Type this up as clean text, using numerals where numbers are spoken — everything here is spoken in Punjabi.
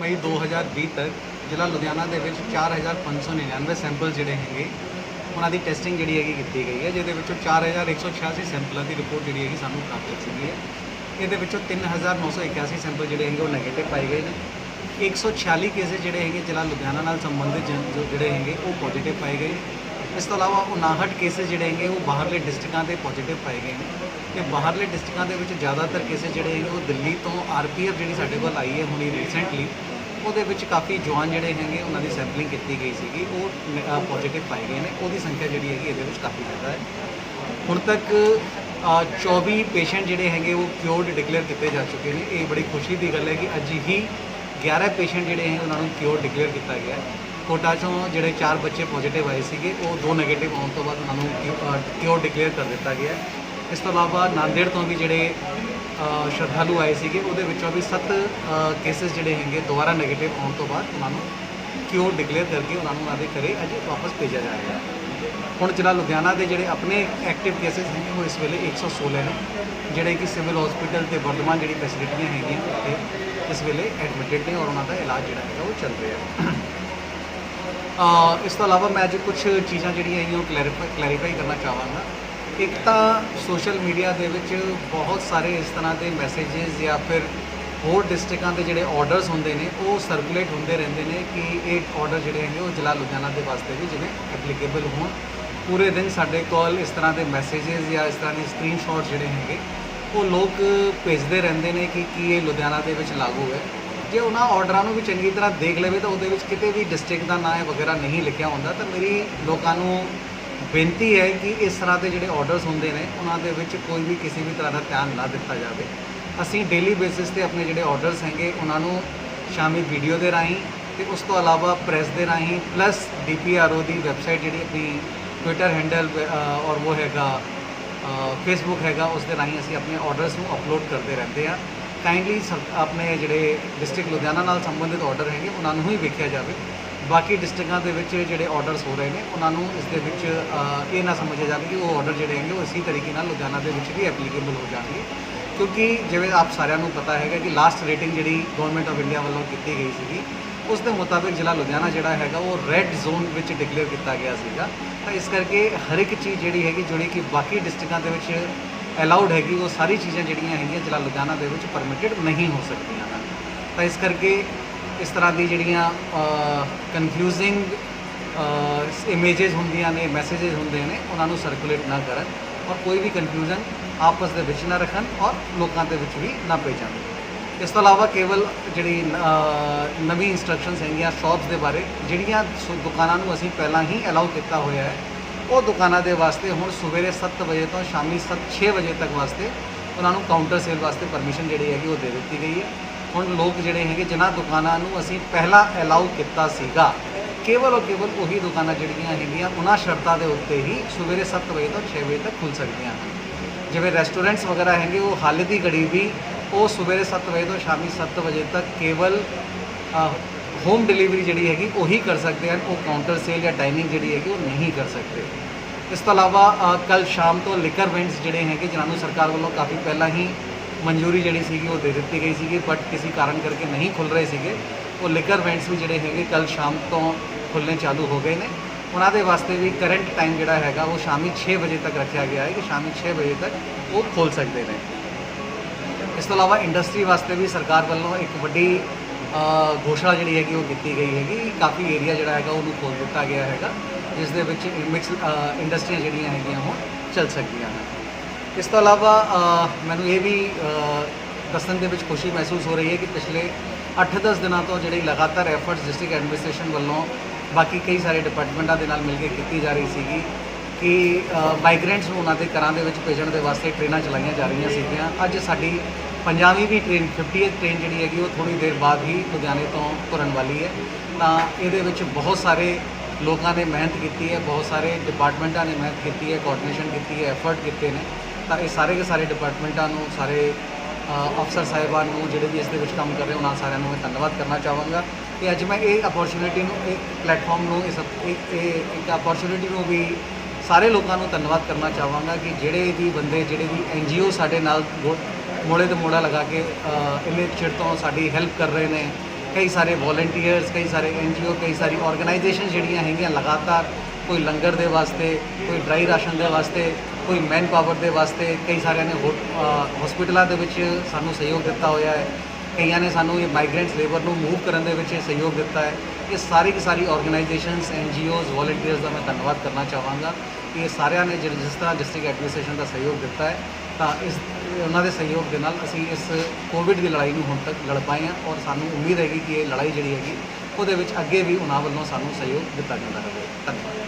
ਮਈ 2020 ਤੱਕ ਜ਼ਿਲ੍ਹਾ ਲੁਧਿਆਣਾ ਦੇ ਵਿੱਚ 4599 ਸੈਂਪਲ ਜਿਹੜੇ ਹੈਗੇ ਉਹਨਾਂ ਦੀ ਟੈਸਟਿੰਗ ਜਿਹੜੀ ਹੈਗੀ ਕੀਤੀ ਗਈ ਹੈ, ਜਿਹਦੇ ਵਿੱਚੋਂ 4186 ਸੈਂਪਲਾਂ ਦੀ ਰਿਪੋਰਟ ਜਿਹੜੀ ਹੈਗੀ ਸਾਨੂੰ ਪ੍ਰਾਪਤ ਸੀਗੀ ਹੈ। ਇਹਦੇ ਵਿੱਚੋਂ 3981 ਸੈਂਪਲ ਜਿਹੜੇ ਹੈਗੇ ਉਹ ਨੈਗੇਟਿਵ ਪਾਏ ਗਏ ਨੇ। 146 ਕੇਸਿਸ ਜਿਹੜੇ ਹੈਗੇ ਜ਼ਿਲ੍ਹਾ ਲੁਧਿਆਣਾ ਨਾਲ ਸੰਬੰਧਿਤ ਜਿਹੜੇ ਹੈਗੇ ਉਹ ਪੋਜ਼ੀਟਿਵ ਪਾਏ ਗਏ। ਇਸ ਤੋਂ ਇਲਾਵਾ 59 ਕੇਸਿਸ ਜਿਹੜੇ ਹੈਗੇ ਉਹ ਬਾਹਰਲੇ ਡਿਸਟ੍ਰਿਕਾਂ ਦੇ ਪੋਜ਼ੀਟਿਵ ਪਾਏ ਗਏ ਨੇ ਤੇ ਬਾਹਰਲੇ ਡਿਸਟ੍ਰਿਕਾਂ ਦੇ ਵਿੱਚ ਜ਼ਿਆਦਾਤਰ ਕੇਸਿਸ ਜਿਹੜੇ ਹੈਗੇ ਉਹ ਦਿੱਲੀ ਤੋਂ ਆਰਪੀਐਫ ਜਿਹੜੀ ਸਾਡੇ ਕੋਲ ਆਈ ਹੈ ਹੁਣੀ ਰੀਸੈਂਟਲੀ, ਉਹਦੇ ਵਿੱਚ ਕਾਫੀ ਜਵਾਨ ਜਿਹੜੇ ਹੈਗੇ ਉਹਨਾਂ ਦੀ ਸੈਂਪਲਿੰਗ ਕੀਤੀ ਗਈ ਸੀਗੀ, ਉਹ ਪੋਜ਼ੀਟਿਵ ਪਾਏ ਗਏ ਨੇ। ਉਹਦੀ ਸੰਖਿਆ ਜਿਹੜੀ ਹੈਗੀ ਇਹਦੇ ਵਿੱਚ ਕਾਫੀ ਜ਼ਿਆਦਾ ਹੈ। ਹੁਣ ਤੱਕ 24 ਪੇਸ਼ੈਂਟ ਜਿਹੜੇ ਹੈਗੇ ਉਹ ਕਿਉਰਡ ਡਿਕਲੇਅਰ ਕੀਤੇ ਜਾ ਚੁੱਕੇ ਨੇ। ਇਹ ਬੜੀ ਖੁਸ਼ੀ ਦੀ ਗੱਲ ਹੈ ਕਿ ਅੱਜ ਹੀ 11 ਪੇਸ਼ੈਂਟ ਜਿਹੜੇ ਹੈ ਉਹਨਾਂ ਨੂੰ ਕਿਉਰ ਡਿਕਲੇਅਰ ਕੀਤਾ ਗਿਆ। ਕੋਟਾ ਚੋਂ ਜਿਹੜੇ 4 ਬੱਚੇ ਪੋਜ਼ੀਟਿਵ ਆਏ ਸੀਗੇ ਉਹ 2 ਨੈਗੇਟਿਵ ਆਉਣ ਤੋਂ ਬਾਅਦ ਉਹਨਾਂ ਨੂੰ ਕਿਉਰ ਡਿਕਲੇਅਰ ਕਰ ਦਿੱਤਾ ਗਿਆ। ਇਸ ਤੋਂ ਇਲਾਵਾ ਨਾਂਦੇੜ ਤੋਂ ਵੀ ਜਿਹੜੇ ਸ਼ਰਧਾਲੂ ਆਏ ਸੀਗੇ ਉਹਦੇ ਵਿੱਚੋਂ ਵੀ 7 ਕੇਸਿਸ ਜਿਹੜੇ ਹੈਗੇ ਦੁਬਾਰਾ ਨੈਗੇਟਿਵ ਆਉਣ ਤੋਂ ਬਾਅਦ ਉਹਨਾਂ ਨੂੰ ਕਿਉਰ ਡਿਕਲੇਅਰ ਕਰਕੇ ਉਹਨਾਂ ਨੂੰ ਉਹਨਾਂ ਦੇ ਘਰੇ ਅੱਜ ਵਾਪਸ ਭੇਜਿਆ ਜਾ ਰਿਹਾ। ਹੁਣ ਜ਼ਿਲ੍ਹਾ ਲੁਧਿਆਣਾ ਦੇ ਜਿਹੜੇ ਆਪਣੇ ਐਕਟਿਵ ਕੇਸਿਸ ਹੈਗੇ ਉਹ ਇਸ ਵੇਲੇ 116 ਨੇ, ਜਿਹੜੇ ਕਿ ਸਿਵਲ ਹਸਪੀਟਲ ਤੇ ਵਰਧਮਾਨ ਜਿਹੜੀ ਫੈਸਿਲਿਟੀਆਂ ਹੈਗੀਆਂ ਉੱਥੇ ਇਸ ਵੇਲੇ ਐਡਮਿਟਡ ਨੇ ਔਰ ਉਹਨਾਂ ਦਾ ਇਲਾਜ ਜਿਹੜਾ ਹੈਗਾ ਉਹ ਚੱਲ ਰਿਹਾ। ਇਸ ਤੋਂ ਇਲਾਵਾ ਮੈਂ ਅੱਜ ਕੁਝ ਚੀਜ਼ਾਂ ਜਿਹੜੀਆਂ ਹੈਗੀਆਂ ਉਹ ਕਲੈਰੀਫਾਈ ਕਰਨਾ ਚਾਹਾਂਗਾ। ਇੱਕ ਤਾਂ ਸੋਸ਼ਲ ਮੀਡੀਆ ਦੇ ਵਿੱਚ ਬਹੁਤ ਸਾਰੇ ਇਸ ਤਰ੍ਹਾਂ ਦੇ ਮੈਸੇजेस ਜਾਂ ਫਿਰ ਹੋਰ ਡਿਸਟ੍ਰਿਕਾਂ ਦੇ ਜਿਹੜੇ ਆਰਡਰਸ ਹੁੰਦੇ ਨੇ ਉਹ ਸਰਕੂਲੇਟ ਹੁੰਦੇ ਰਹਿੰਦੇ ਨੇ ਕਿ ਇਹ ਆਰਡਰ ਜਿਹੜੇ ਹੈਗੇ ਉਹ ਜ਼ਿਲ੍ਹਾ ਲੁਧਿਆਣਾ ਦੇ ਵਾਸਤੇ ਵੀ ਜਿਵੇਂ ਐਪਲੀਕੇਬਲ ਹੋਣ। ਪੂਰੇ ਦਿਨ ਸਾਡੇ ਕੋਲ ਇਸ ਤਰ੍ਹਾਂ ਦੇ ਮੈਸੇजेस ਜਾਂ ਇਸ ਤਰ੍ਹਾਂ ਦੇ ਸਕਰੀਨਸ਼ਾਟ ਜਿਹੜੇ ਹੈਗੇ ਉਹ ਲੋਕ ਭੇਜਦੇ ਰਹਿੰਦੇ ਨੇ ਕਿ ਕੀ ਇਹ ਲੁਧਿਆਣਾ ਦੇ ਵਿੱਚ ਲਾਗੂ ਹੈ। ਜੇ ਉਹਨਾਂ ਆਰਡਰਾਂ ਨੂੰ ਵੀ ਚੰਗੀ ਤਰ੍ਹਾਂ ਦੇਖ ਲਵੇ ਤਾਂ ਉਹਦੇ ਵਿੱਚ ਕਿਤੇ ਵੀ ਡਿਸਟ੍ਰਿਕਟ ਦਾ ਨਾਂ ਵਗੈਰਾ ਨਹੀਂ ਲਿਖਿਆ ਹੁੰਦਾ। ਤਾਂ ਮੇਰੀ ਲੋਕਾਂ ਨੂੰ ਬੇਨਤੀ ਹੈ ਕਿ ਇਸ ਤਰ੍ਹਾਂ ਦੇ ਜਿਹੜੇ ਆਰਡਰਸ ਹੁੰਦੇ ਨੇ ਉਹਨਾਂ ਦੇ ਵਿੱਚ ਕੋਈ ਵੀ ਕਿਸੇ ਵੀ ਤਰ੍ਹਾਂ ਦਾ ਧਿਆਨ ਨਾ ਦਿੱਤਾ ਜਾਵੇ। ਅਸੀਂ ਡੇਲੀ ਬੇਸਿਸ ਤੇ ਆਪਣੇ ਜਿਹੜੇ ਆਰਡਰਸ ਹੈਗੇ ਉਹਨਾਂ ਨੂੰ ਸ਼ਾਮੀ ਵੀਡੀਓ ਦੇ ਰਾਹੀਂ ਤੇ ਉਸ ਤੋਂ ਇਲਾਵਾ ਪ੍ਰੈਸ ਦੇ ਰਾਹੀਂ ਪਲੱਸ DPRO ਦੀ ਵੈਬਸਾਈਟ ਜਿਹੜੀ ਆਪਣੀ ਟਵਿੱਟਰ ਹੈਂਡਲ ਔਰ ਉਹ ਹੈਗਾ ਫੇਸਬੁੱਕ ਹੈਗਾ ਉਸ ਦੇ ਰਾਹੀਂ ਅਸੀਂ ਆਪਣੇ ਆਰਡਰਸ ਨੂੰ ਅਪਲੋਡ ਕਰਦੇ ਰਹਿੰਦੇ ਹਾਂ। ਕਾਈਂਡਲੀ ਆਪਣੇ ਜਿਹੜੇ ਡਿਸਟ੍ਰਿਕਟ ਲੁਧਿਆਣਾ ਨਾਲ ਸੰਬੰਧਿਤ ਆਰਡਰ ਹੈਗੇ ਉਹਨਾਂ ਨੂੰ ਹੀ ਵੇਖਿਆ ਜਾਵੇ। ਬਾਕੀ ਡਿਸਟ੍ਰਿਕਾਂ ਦੇ ਵਿੱਚ ਜਿਹੜੇ ਆਰਡਰਸ ਹੋ ਰਹੇ ਨੇ ਉਹਨਾਂ ਨੂੰ ਇਸ ਦੇ ਵਿੱਚ ਇਹ ਨਾ ਸਮਝਿਆ ਜਾਵੇ ਕਿ ਉਹ ਆਰਡਰ ਜਿਹੜੇ ਹੈਗੇ ਉਹ ਇਸੇ ਤਰੀਕੇ ਨਾਲ ਲੁਧਿਆਣਾ ਦੇ ਵਿੱਚ ਵੀ ਐਪਲੀਕੇਬਲ ਹੋ ਜਾਣਗੇ, ਕਿਉਂਕਿ ਜਿਵੇਂ ਆਪ ਸਾਰਿਆਂ ਨੂੰ ਪਤਾ ਹੈਗਾ ਕਿ ਲਾਸਟ ਰੇਟਿੰਗ ਜਿਹੜੀ ਗਵਰਨਮੈਂਟ ਆਫ ਇੰਡੀਆ ਵੱਲੋਂ ਕੀਤੀ ਗਈ ਸੀਗੀ ਉਸ ਦੇ ਮੁਤਾਬਿਕ ਜ਼ਿਲ੍ਹਾ ਲੁਧਿਆਣਾ ਜਿਹੜਾ ਹੈਗਾ ਉਹ ਰੈੱਡ ਜ਼ੋਨ ਵਿੱਚ ਡਿਕਲੇਅਰ ਕੀਤਾ ਗਿਆ ਸੀਗਾ। ਤਾਂ ਇਸ ਕਰਕੇ ਹਰ ਇੱਕ ਚੀਜ਼ ਜਿਹੜੀ ਹੈਗੀ ਜਿਹੜੀ ਕਿ ਬਾਕੀ ਡਿਸਟ੍ਰਿਕਾਂ ਦੇ ਵਿੱਚ ਅਲਾਉਡ ਹੈਗੀ ਉਹ ਸਾਰੀ ਚੀਜ਼ਾਂ ਜਿਹੜੀਆਂ ਹੈਗੀਆਂ ਜ਼ਿਲ੍ਹਾ ਲੁਧਿਆਣਾ ਦੇ ਵਿੱਚ ਪਰਮਿਟਡ ਨਹੀਂ ਹੋ ਸਕਦੀਆਂ ਹਨ। ਤਾਂ ਇਸ ਕਰਕੇ ਇਸ ਤਰ੍ਹਾਂ ਦੀ ਜਿਹੜੀਆਂ ਕਨਫਿਊਜ਼ਿੰਗ ਇਮੇजेस ਹੁੰਦੀਆਂ ਨੇ ਮੈਸੇजेस ਹੁੰਦੇ ਨੇ ਉਹਨਾਂ ਨੂੰ ਸਰਕੂਲੇਟ ਨਾ ਕਰਨ ਔਰ ਕੋਈ ਵੀ ਕਨਫਿਊਜ਼ਨ ਆਪਸ ਦੇ ਵਿੱਚ ਨਾ ਰੱਖਣ ਔਰ ਲੋਕਾਂ ਦੇ ਵਿੱਚ ਵੀ ਨਾ ਭੇਜਣ। ਇਸ ਤੋਂ ਇਲਾਵਾ ਕੇਵਲ ਜਿਹੜੀ ਨਵੀਂ ਇੰਸਟਰਕਸ਼ਨਸ ਹੈਗੀਆਂ ਸ਼ੌਪਸ ਦੇ ਬਾਰੇ, ਜਿਹੜੀਆਂ ਦੁਕਾਨਾਂ ਨੂੰ ਅਸੀਂ ਪਹਿਲਾਂ ਹੀ ਅਲਾਉ ਕੀਤਾ ਹੋਇਆ ਹੈ ਉਹ ਦੁਕਾਨਾਂ ਦੇ ਵਾਸਤੇ ਹੁਣ ਸਵੇਰੇ 7 ਵਜੇ ਤੋਂ ਸ਼ਾਮੀ 6 ਵਜੇ ਤੱਕ ਵਾਸਤੇ ਉਹਨਾਂ ਨੂੰ ਕਾਊਂਟਰ ਸੇਲ ਵਾਸਤੇ ਪਰਮਿਸ਼ਨ ਜਿਹੜੀ ਹੈਗੀ ਉਹ ਦੇ ਦਿੱਤੀ ਗਈ ਹੈ। ਹੁਣ ਲੋਕ ਜਿਹੜੇ ਹੈਗੇ ਜਿਨ੍ਹਾਂ ਦੁਕਾਨਾਂ ਨੂੰ ਅਸੀਂ ਪਹਿਲਾਂ ਅਲਾਉ ਕੀਤਾ ਸੀਗਾ ਕੇਵਲ ਉਹੀ ਦੁਕਾਨਾਂ ਜਿਹੜੀਆਂ ਹੈਗੀਆਂ ਉਹਨਾਂ ਸ਼ਰਤਾਂ ਦੇ ਉੱਤੇ ਹੀ ਸਵੇਰੇ 7 ਵਜੇ ਤੋਂ 6 ਵਜੇ ਤੱਕ ਖੁੱਲ੍ਹ ਸਕਦੀਆਂ ਹਨ। ਜਿਵੇਂ ਰੈਸਟੋਰੈਂਟਸ ਵਗੈਰਾ ਹੈਗੇ ਉਹ ਹਾਲੇ ਦੀ ਘੜੀ ਵੀ ਉਹ ਸਵੇਰੇ 7 ਵਜੇ ਤੋਂ ਸ਼ਾਮੀ 7 ਵਜੇ ਤੱਕ ਕੇਵਲ ਹੋਮ ਡਿਲੀਵਰੀ ਜਿਹੜੀ ਹੈਗੀ ਉਹੀ ਕਰ ਸਕਦੇ ਹਨ, ਉਹ ਕਾਊਂਟਰ ਸੇਲ ਜਾਂ ਡਾਈਨਿੰਗ ਜਿਹੜੀ ਹੈਗੀ ਉਹ ਨਹੀਂ ਕਰ ਸਕਦੇ। ਇਸ ਤੋਂ ਇਲਾਵਾ ਕੱਲ ਸ਼ਾਮ ਤੋਂ ਲਿਕਰ ਵੈਂਟਸ ਜਿਹੜੇ ਹੈਗੇ ਜਿਨ੍ਹਾਂ ਨੂੰ ਸਰਕਾਰ ਵੱਲੋਂ ਕਾਫੀ ਪਹਿਲਾਂ ਹੀ ਮਨਜ਼ੂਰੀ ਜਿਹੜੀ ਸੀਗੀ ਉਹ ਦੇ ਦਿੱਤੀ ਗਈ ਸੀਗੀ ਬਟ ਕਿਸੇ ਕਾਰਨ ਕਰਕੇ ਨਹੀਂ ਖੁੱਲ੍ਹ ਰਹੇ ਸੀਗੇ, ਉਹ ਲਿਕਰ ਵੈਂਟਸ ਵੀ ਜਿਹੜੇ ਹੈਗੇ ਕੱਲ ਸ਼ਾਮ ਤੋਂ ਖੁੱਲ੍ਹਣੇ ਚਾਲੂ ਹੋ ਗਏ ਨੇ। ਉਹਨਾਂ ਦੇ ਵਾਸਤੇ ਵੀ ਕਰੰਟ ਟਾਈਮ ਜਿਹੜਾ ਹੈਗਾ ਉਹ ਸ਼ਾਮੀ 6 ਵਜੇ ਤੱਕ ਰੱਖਿਆ ਗਿਆ ਹੈ ਕਿ ਸ਼ਾਮੀ 6 ਵਜੇ ਤੱਕ ਉਹ ਖੋਲ੍ਹ ਸਕਦੇ ਨੇ। ਇਸ ਤੋਂ ਇਲਾਵਾ ਇੰਡਸਟਰੀ ਵਾਸਤੇ ਵੀ ਸਰਕਾਰ ਵੱਲੋਂ ਇੱਕ ਵੱਡੀ ਘੋਸ਼ਣਾ ਜਿਹੜੀ ਹੈਗੀ ਉਹ ਕੀਤੀ ਗਈ ਹੈਗੀ। ਕਾਫੀ ਏਰੀਆ ਜਿਹੜਾ ਹੈਗਾ ਉਹਨੂੰ ਖੋਲ੍ਹ ਦਿੱਤਾ ਗਿਆ ਹੈਗਾ ਜਿਸ ਦੇ ਵਿੱਚ ਮਿਕਸ ਇੰਡਸਟਰੀਆਂ ਜਿਹੜੀਆਂ ਹੈਗੀਆਂ ਉਹ ਚੱਲ ਸਕਦੀਆਂ ਹਨ। ਇਸ ਤੋਂ ਇਲਾਵਾ ਮੈਨੂੰ ਇਹ ਵੀ ਦੱਸਣ ਦੇ ਵਿੱਚ ਖੁਸ਼ੀ ਮਹਿਸੂਸ ਹੋ ਰਹੀ ਹੈ ਕਿ ਪਿਛਲੇ 8-10 ਦਿਨਾਂ ਤੋਂ ਜਿਹੜੀ ਲਗਾਤਾਰ ਐਫਰਟਸ ਡਿਸਟ੍ਰਿਕਟ ਐਡਮਿਨਿਸਟ੍ਰੇਸ਼ਨ ਵੱਲੋਂ ਬਾਕੀ ਕਈ ਸਾਰੇ ਡਿਪਾਰਟਮੈਂਟਾਂ ਦੇ ਨਾਲ ਮਿਲ ਕੇ ਕੀਤੀ ਜਾ ਰਹੀ ਸੀਗੀ ਕਿ ਮਾਈਗ੍ਰੈਂਟਸ ਨੂੰ ਉਹਨਾਂ ਦੇ ਘਰਾਂ ਦੇ ਵਿੱਚ ਭੇਜਣ ਦੇ ਵਾਸਤੇ ਟ੍ਰੇਨਾਂ ਚਲਾਈਆਂ ਜਾ ਰਹੀਆਂ ਸੀਗੀਆਂ। ਅੱਜ ਸਾਡੀ 50ਵੀਂ ਵੀ ਟ੍ਰੇਨ 50th ਟ੍ਰੇਨ ਜਿਹੜੀ ਹੈਗੀ ਉਹ ਥੋੜ੍ਹੀ ਦੇਰ ਬਾਅਦ ਹੀ ਲੁਧਿਆਣੇ ਤੋਂ ਤੁਰਨ ਵਾਲੀ ਹੈ। ਤਾਂ ਇਹਦੇ ਵਿੱਚ ਬਹੁਤ ਸਾਰੇ ਲੋਕਾਂ ਨੇ ਮਿਹਨਤ ਕੀਤੀ ਹੈ, ਬਹੁਤ ਸਾਰੇ ਡਿਪਾਰਟਮੈਂਟਾਂ ਨੇ ਮਿਹਨਤ ਕੀਤੀ ਹੈ, ਕੋਆਰਡੀਨੇਸ਼ਨ ਕੀਤੀ ਹੈ, ਐਫਰਟ ਕੀਤੇ ਨੇ। ਤਾਂ ਇਹ ਸਾਰੇ ਦੇ ਸਾਰੇ ਡਿਪਾਰਟਮੈਂਟਾਂ ਨੂੰ, ਸਾਰੇ ਅਫਸਰ ਸਾਹਿਬਾਨ ਨੂੰ ਜਿਹੜੇ ਵੀ ਇਸ ਦੇ ਵਿੱਚ ਕੰਮ ਕਰ ਰਹੇ ਉਹਨਾਂ ਸਾਰਿਆਂ ਨੂੰ ਮੈਂ ਧੰਨਵਾਦ ਕਰਨਾ ਚਾਹਾਂਗਾ। ਤੇ ਅੱਜ ਮੈਂ ਇਹ ਅਪੋਰਚੁਨਿਟੀ ਨੂੰ, ਇਹ ਪਲੇਟਫਾਰਮ ਨੂੰ, ਇੱਕ ਅਪੋਰਚੁਨਿਟੀ ਨੂੰ ਵੀ ਸਾਰੇ ਲੋਕਾਂ ਨੂੰ ਧੰਨਵਾਦ ਕਰਨਾ ਚਾਹਾਂਗਾ ਕਿ ਜਿਹੜੇ ਵੀ ਬੰਦੇ, ਜਿਹੜੇ ਵੀ NGO ਸਾਡੇ ਨਾਲ ਮੋੜੇ ਤੇ ਮੋੜਾ ਲਗਾ ਕੇ ਇੰਨੇ ਚਿਰ ਤੋਂ ਸਾਡੀ ਹੈਲਪ ਕਰ ਰਹੇ ਨੇ कई सारे वॉलंटियर्स, कई सारे NGO, कई सारी ऑर्गेनाइजेशन ਜਿਹੜੀਆਂ ਹੈਗੀਆਂ ਲਗਾਤਾਰ ਕੋਈ ਲੰਗਰ ਦੇ ਵਾਸਤੇ, ਕੋਈ ਡਰਾਈ ਰਾਸ਼ਨ ਦੇ ਵਾਸਤੇ, ਕੋਈ ਮੈਨ ਪਾਵਰ ਦੇ ਵਾਸਤੇ, ਕਈ ਸਾਰਿਆਂ ਨੇ ਹਸਪੀਟਲਾਂ ਦੇ ਵਿੱਚ ਸਾਨੂੰ ਸਹਿਯੋਗ ਦਿੱਤਾ ਹੋਇਆ ਹੈ। ਕਈਆਂ ਨੇ ਸਾਨੂੰ ਇਹ ਮਾਈਗ੍ਰੈਂਟਸ ਲੇਬਰ ਨੂੰ ਮੂਵ ਕਰਨ ਦੇ ਵਿੱਚ ਸਹਿਯੋਗ ਦਿੱਤਾ ਹੈ। ਇਹ ਸਾਰੀ की सारी ऑर्गेनाइजेशंस, NGOs, वॉलंटियर्स का मैं धन्यवाद करना चाहांगा कि ये सारिਆਂ ने जिस तरह डिस्ट्रिक्ट एडमिनिस्ट्रेशन का सहयोग दिता है ਤਾਂ ਇਸ ਉਹਨਾਂ ਦੇ ਸਹਿਯੋਗ ਦੇ ਨਾਲ ਅਸੀਂ ਇਸ ਕੋਵਿਡ ਦੀ ਲੜਾਈ ਨੂੰ ਹੁਣ ਤੱਕ ਲੜ ਪਾਏ ਹਾਂ ਔਰ ਸਾਨੂੰ ਉਮੀਦ ਹੈਗੀ ਕਿ ਇਹ ਲੜਾਈ ਜਿਹੜੀ ਹੈਗੀ ਉਹਦੇ ਵਿੱਚ ਅੱਗੇ ਵੀ ਉਹਨਾਂ ਵੱਲੋਂ ਸਾਨੂੰ ਸਹਿਯੋਗ ਦਿੱਤਾ ਜਾਂਦਾ ਰਹੇ। ਧੰਨਵਾਦ।